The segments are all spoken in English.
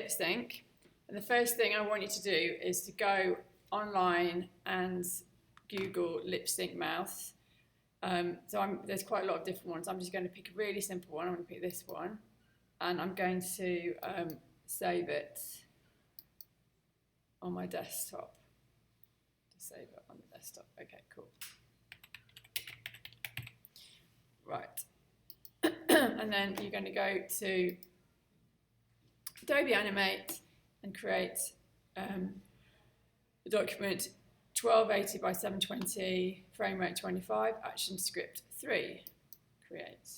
lip sync. And the first thing I want you to do is to go online and Google lip sync mouth. There's quite a lot of different ones. I'm just going to pick a really simple one. I'm going to pick this one, and I'm going to save it on my desktop. Just save it on the desktop. Okay, cool. Right. And then you're going to go to Adobe Animate and create the document 1280 by 720, frame rate 25, action script 3, create.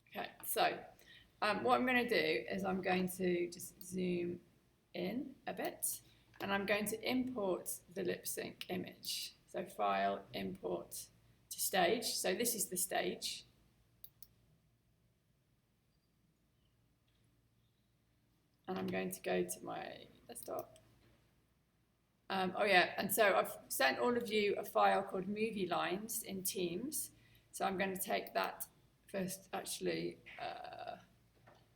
Okay, so what I'm going to do is I'm going to just zoom in a bit, and I'm going to import the lip sync image. So file, import to stage. So this is the stage. And I'm going to go to my desktop. Oh yeah, and so I've sent all of you a file called movie lines in Teams. So I'm going to take that first, actually,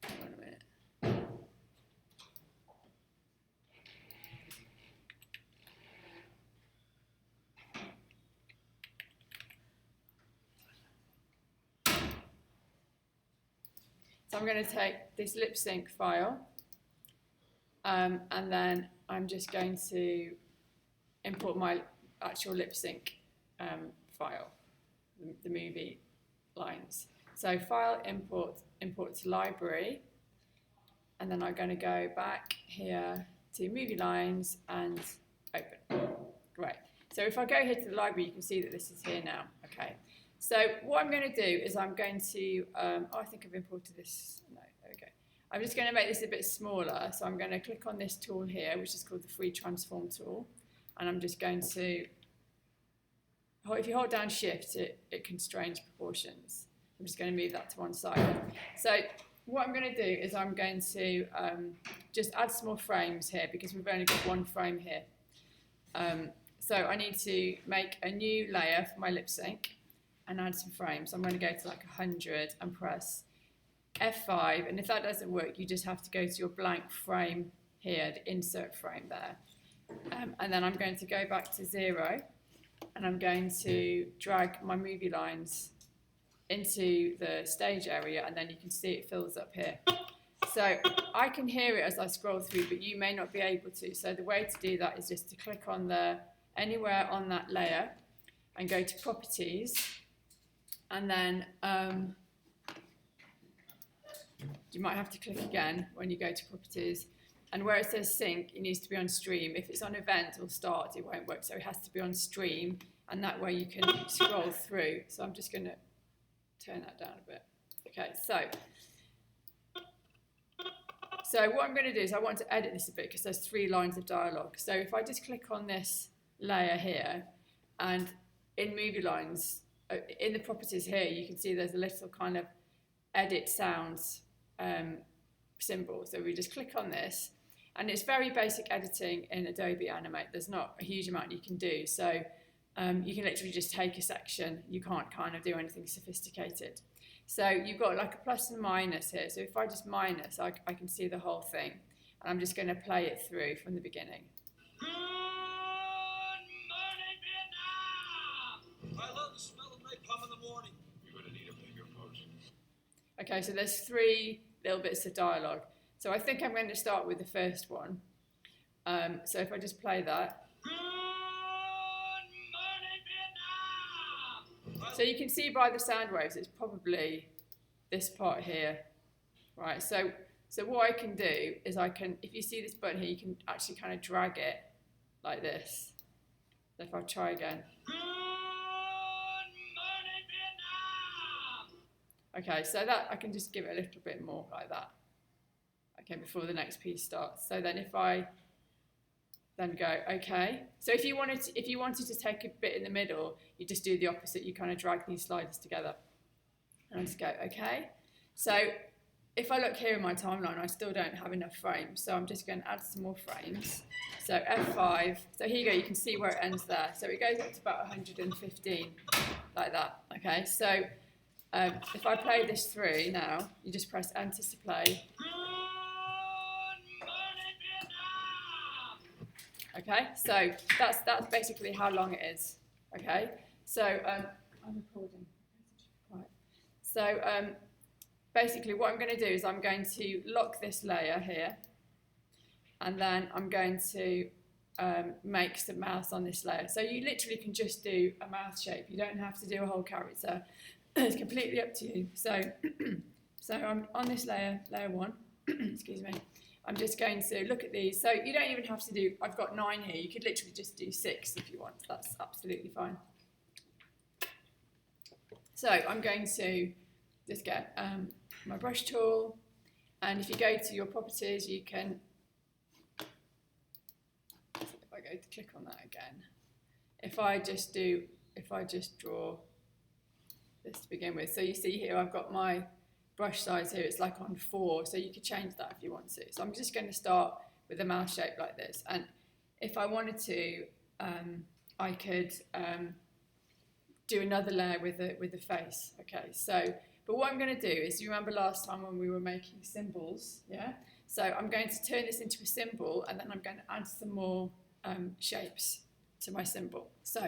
hang on a minute. So I'm going to take this lip sync file, and then I'm just going to import my actual lip sync file, the movie lines. So file, import to library, and then I'm going to go back here to movie lines and open. Right. So if I go here to the library, you can see that this is here now. Okay. So what I'm going to do is I'm going to, I think I've imported this. No, there we go. I'm just going to make this a bit smaller. So I'm going to click on this tool here, which is called the free transform tool. And I'm just going to, if you hold down shift, it constrains proportions. I'm just going to move that to one side. So what I'm going to do is I'm going to just add some more frames here, because we've only got one frame here. So I need to make a new layer for my lip sync and add some frames. I'm going to go to like 100 and press F5, and if that doesn't work, you just have to go to your blank frame here, the insert frame there. And then I'm going to go back to 0, and I'm going to drag my movie lines into the stage area, and then you can see it fills up here. So I can hear it as I scroll through, but you may not be able to. So the way to do that is just to click on anywhere on that layer and go to properties, and then you might have to click again when you go to properties, and where it says sync, it needs to be on stream. If it's on event or start, it won't work, so it has to be on stream, and that way you can scroll through. So I'm just going to turn that down a bit. Okay, so what I'm going to do is I want to edit this a bit, because there's 3 lines of dialogue. So if I just click on this layer here, and in movie lines, in the properties here, you can see there's a little kind of edit sounds symbol. So we just click on this, and it's very basic editing in Adobe Animate. There's not a huge amount you can do. So you can literally just take a section. You can't kind of do anything sophisticated. So you've got like a plus and minus here. So if I just minus, I can see the whole thing. And I'm just going to play it through from the beginning. Good morning, Vietnam! I love the smell of napalm in the morning. You're going to need a bigger potion. Okay, so there's 3 little bits of dialogue. So I think I'm going to start with the first one. So if I just play that. Good morning, Vietnam! So you can see by the sound waves, it's probably this part here. Right, so what I can do is if you see this button here, you can actually kind of drag it like this. So if I try again. Good morning, Vietnam! Okay, so that I can just give it a little bit more like that. Okay, before the next piece starts. So then if I then go, okay. So if you wanted to take a bit in the middle, you just do the opposite. You kind of drag these sliders together. And I just go, okay. So if I look here in my timeline, I still don't have enough frames. So I'm just going to add some more frames. So F5. So here you go. You can see where it ends there. So it goes up to about 115, like that. Okay. So If I play this through now, you just press enter to play. Good morning, Vietnam! Okay, so that's basically how long it is. Okay, so I'm recording. Right. So basically, what I'm going to do is I'm going to lock this layer here, and then I'm going to make some mouth on this layer. So you literally can just do a mouth shape. You don't have to do a whole character. It's completely up to you. So, so I'm on this layer, layer 1. Excuse me. I'm just going to look at these. So you don't even have to do, I've got 9 here. You could literally just do 6 if you want. That's absolutely fine. So I'm going to just get my brush tool. And if you go to your properties, you can, if I go to click on that again, if I just draw this to begin with. So you see here, I've got my brush size here, it's like on 4, so you could change that if you want to. So I'm just going to start with a mouth shape like this, and if I wanted to, I could do another layer with the face. Okay, so, but what I'm going to do is, you remember last time when we were making symbols, yeah? So I'm going to turn this into a symbol, and then I'm going to add some more shapes to my symbol. So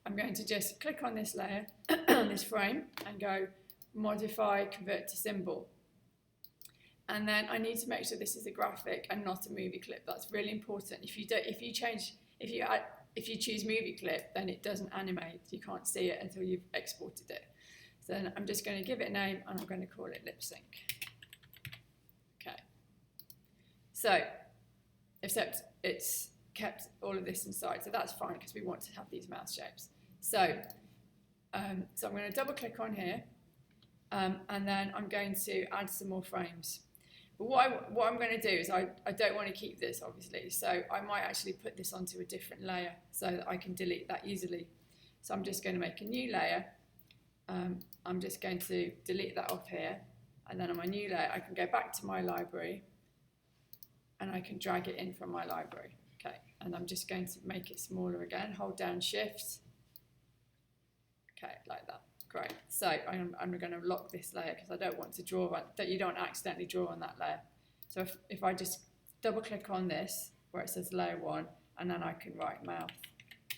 I'm going to just click on this layer, on this frame, and go modify, convert to symbol. And then I need to make sure this is a graphic and not a movie clip. That's really important. If you choose movie clip, then it doesn't animate. You can't see it until you've exported it. So then I'm just going to give it a name, and I'm going to call it lip sync. Okay. So, except it's kept all of this inside, so that's fine because we want to have these mouth shapes. So, so I'm going to double click on here, and then I'm going to add some more frames. But what I'm going to do is I don't want to keep this, obviously, so I might actually put this onto a different layer so that I can delete that easily. So I'm just going to make a new layer. I'm just going to delete that off here, and then on my new layer I can go back to my library and I can drag it in from my library. Okay, and I'm just going to make it smaller again, hold down Shift. Okay, like that. Great. So I'm going to lock this layer because I don't want to draw on, that you don't accidentally draw on that layer. So if I just double click on this where it says layer 1, and then I can write mouth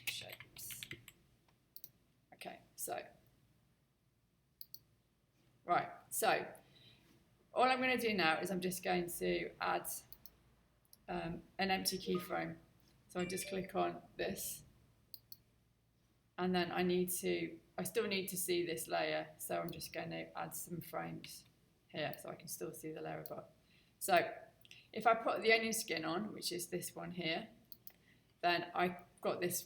shapes. Okay, so right. So all I'm going to do now is I'm just going to add an empty keyframe. So I just click on this, and then I still need to see this layer, so I'm just going to add some frames here so I can still see the layer above. So if I put the onion skin on, which is this one here, then I got this,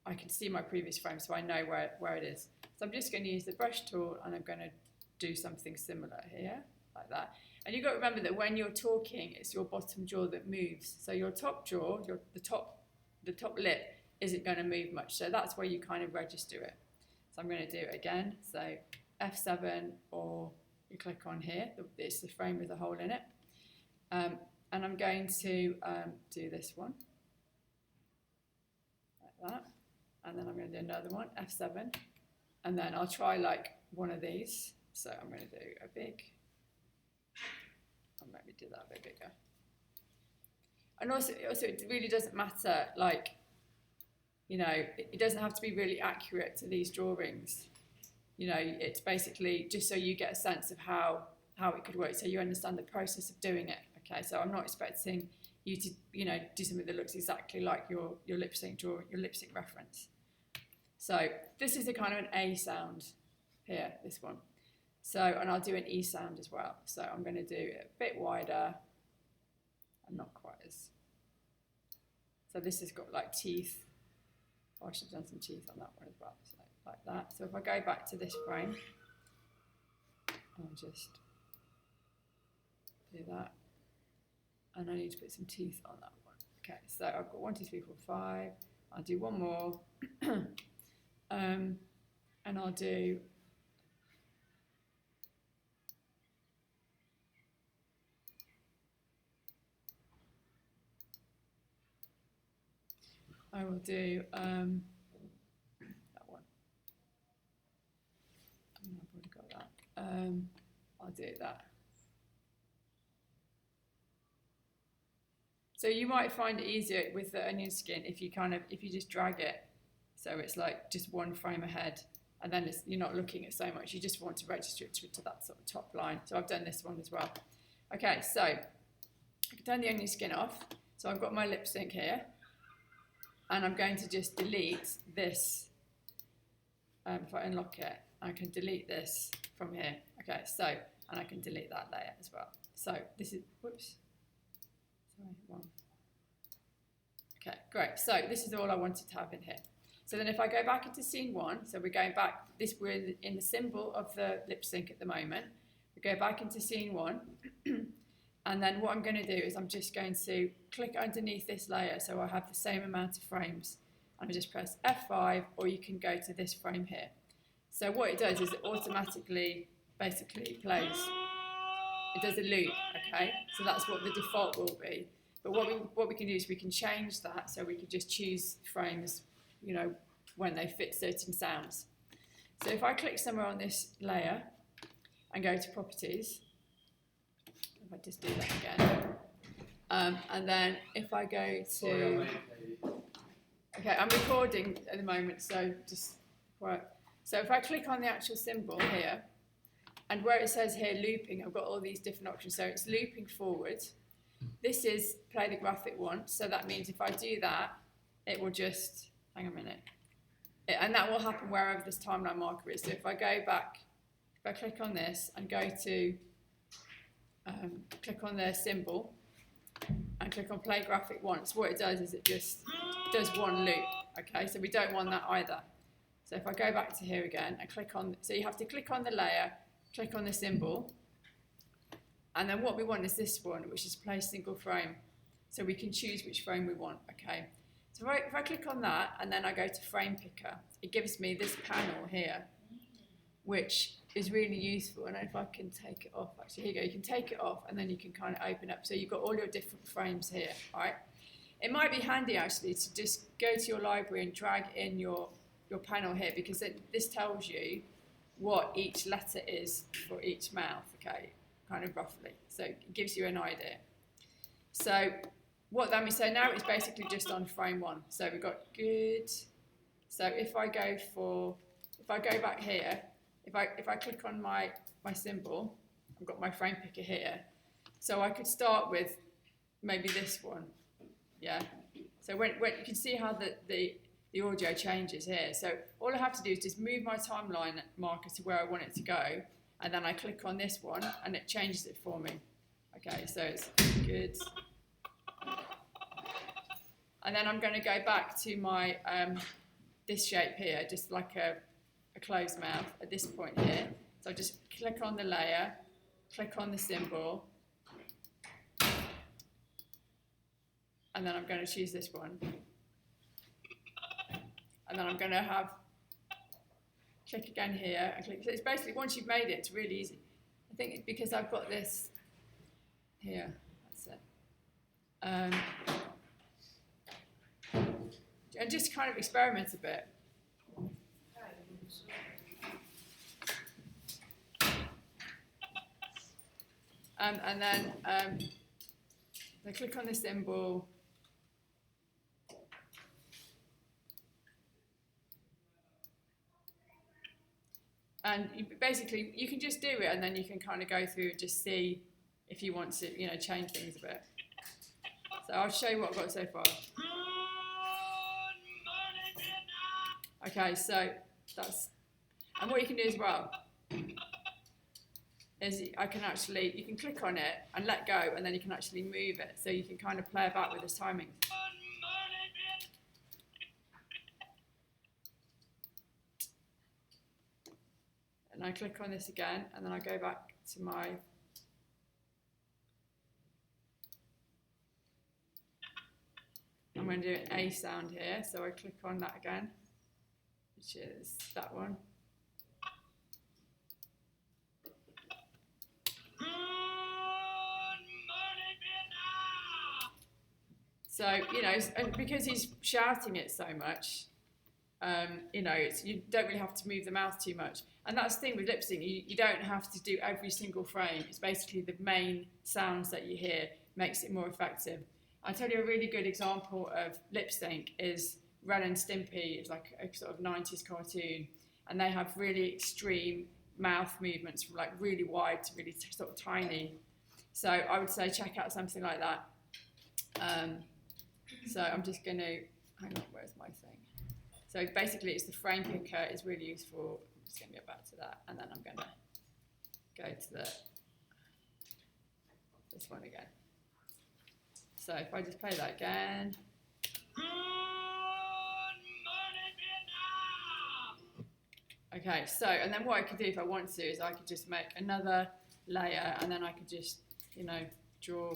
I can see my previous frame, so I know where it is. So I'm just going to use the brush tool, and I'm going to do something similar here, like that. And you've got to remember that when you're talking, it's your bottom jaw that moves. So your top jaw, the top lip, isn't going to move much. So that's where you kind of register it. So I'm going to do it again. So F7, or you click on here. It's the frame with a hole in it. And I'm going to do this one, like that. And then I'm going to do another one, F7. And then I'll try like one of these. So I'm going to do a big, I'll maybe do that a bit bigger. And also it really doesn't matter, like, you know, it doesn't have to be really accurate to these drawings. You know, it's basically just so you get a sense of how it could work, so you understand the process of doing it. Okay, so I'm not expecting you to, you know, do something that looks exactly like your lip sync draw, your lip sync reference. So this is a kind of an A sound here, this one. So, and I'll do an E sound as well. So I'm going to do it a bit wider and not quite as. So this has got like teeth. Oh, I should have done some teeth on that one as well. So like that. So if I go back to this frame, I'll just do that. And I need to put some teeth on that one. Okay, so I've got 1, 2, 3, 4, 5. I'll do one more. And I'll do that one. I've already got that. I'll do that. So you might find it easier with the onion skin if you just drag it, so it's like just one frame ahead, and then you're not looking at so much. You just want to register it to that sort of top line. So I've done this one as well. Okay, so I can turn the onion skin off. So I've got my lip sync here, and I'm going to just delete this. If I unlock it, I can delete this from here. Okay, so, and I can delete that layer as well. So this is, whoops. Sorry, wrong. Okay, great. So this is all I wanted to have in here. So then if I go back into scene 1, so we're going back, we're in the symbol of the lip sync at the moment. We go back into scene 1, and then what I'm going to do is I'm just going to click underneath this layer so I have the same amount of frames. And I just press F5, or you can go to this frame here. So what it does is it automatically basically plays. It does a loop, okay? So that's what the default will be. But what we can do is we can change that, so we can just choose frames, you know, when they fit certain sounds. So if I click somewhere on this layer and go to properties, if I just do that again, and then if I go to, okay, I'm recording at the moment, so just quiet. So if I click on the actual symbol here, and where it says here looping, I've got all these different options. So it's looping forward. This is play the graphic once. So that means if I do that, it will just, hang on a minute. And that will happen wherever this timeline marker is. So if I go back, if I click on this and go to, click on the symbol and click on play graphic once, what it does is it just does one loop. Okay, so we don't want that either. So if I go back to here again and click on, so you have to click on the layer, click on the symbol, and then what we want is this one, which is play single frame. So we can choose which frame we want, okay? So if I click on that and then I go to frame picker, it gives me this panel here, which is really useful. And if I can take it off, actually, here you go, you can take it off and then you can kind of open up. So you've got all your different frames here, right? It might be handy actually to just go to your library and drag in your panel here, because this tells you what each letter is for each mouth, okay, kind of roughly. So it gives you an idea. So what that means, so now it's basically just on frame 1. So we've got good. So if I go back here, if I click on my symbol, I've got my frame picker here. So I could start with maybe this one, yeah. So when you can see how the audio changes here. So all I have to do is just move my timeline marker to where I want it to go, and then I click on this one and it changes it for me. Okay, so it's good. And then I'm going to go back to my this shape here, just like a closed mouth at this point here. So I just click on the layer, click on the symbol, and then I'm going to choose this one. And then I'm going to click again here and click. So it's basically, once you've made it, it's really easy. I think it's because I've got this here. That's it. And just kind of experiment a bit. And then I click on the symbol. And basically, you can just do it, and then you can kind of go through and just see if you want to, you know, change things a bit. So I'll show you what I've got so far. Okay, so that's, and what you can do as well is you can click on it and let go, and then you can actually move it, so you can kind of play about with this timing. And I click on this again, and then I go back to my I'm going to do an A sound here, so I click on that again, which is that one. So, you know, and because he's shouting it so much, You know, you don't really have to move the mouth too much. And that's the thing with lip sync, you don't have to do every single frame. It's basically the main sounds that you hear makes it more effective. I'll tell you a really good example of lip sync is Ren and Stimpy. It's like a sort of 90s cartoon, and they have really extreme mouth movements from like really wide to really sort of tiny. So I would say check out something like that. So I'm just going to, hang on, where's my thing? So basically it's the frame picker is really useful. I'm just going to go back to that, and then I'm going to go to this one again. So if I just play that again. Good morning, Vietnam! Okay, so, and then what I could do if I want to is I could just make another layer, and then I could just, you know, draw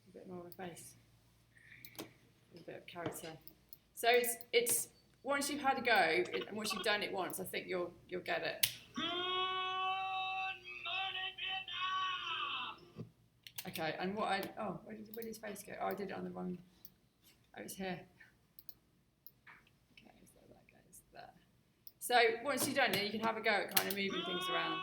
a bit more of a face, a bit of character. So it's once you've had a go, and once you've done it once, I think you'll get it. Good morning, Vietnam! Okay, and what where did his face go? Oh, I did it on the wrong. Oh, it's here. Okay, so that goes there. So once you've done it, you can have a go at kind of moving things around.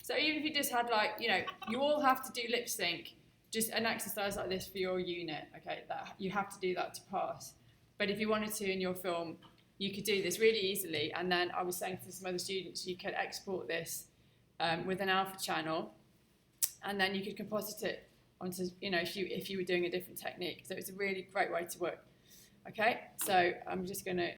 So even if you just had like, you know, you all have to do lip sync, just an exercise like this for your unit, okay, that you have to do that to pass. But if you wanted to in your film, you could do this really easily. And then I was saying to some other students, you could export this with an alpha channel, and then you could composite it onto, you know, if you were doing a different technique. So it's a really great way to work. Okay, so I'm just going to